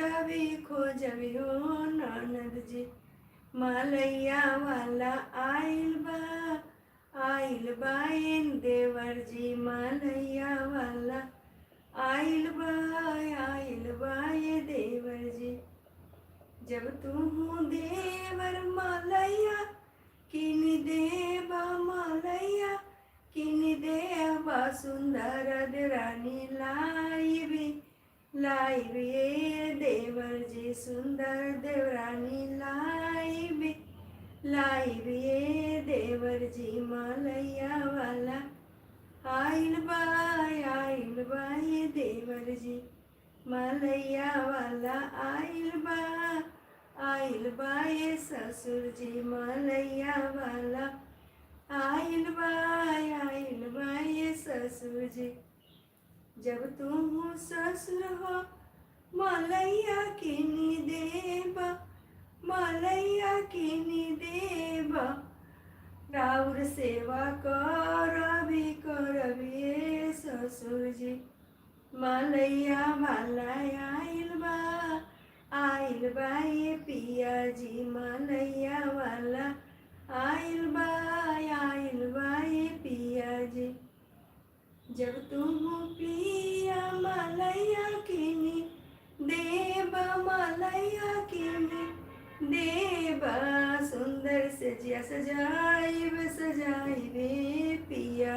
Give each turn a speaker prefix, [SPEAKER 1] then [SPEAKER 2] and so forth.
[SPEAKER 1] खोजवी हो ननद जी। मालैया वाला आइल बा एन देवर जी। मालैया वाला आइल बा ये देवर जी। जब तू देवर मालैया किन देवा मालैया किन देवा सुंदर देवरानी लाइब ये देवर जी। सुंदर देवरानी लाइब ये देवर जी। मालैया वाला आइल बा ये देवर जी। मालैया वाला आइल बा ये ससुर जी। मालैया वाला आइल बा ये ससुर जी। जब तुम ससुर हो मालैया किनी देबा मालैया किनी देबा। राउर सेवा करबी ये ससुर जी। मालैया वाला आइल बा ये पिया जी। मालैया वाला आइल बा ये पिया जी। जब तुम पिया मालैया किनी देबा मालैया किनी देबा। सुंदर से जिया सजाइब पिया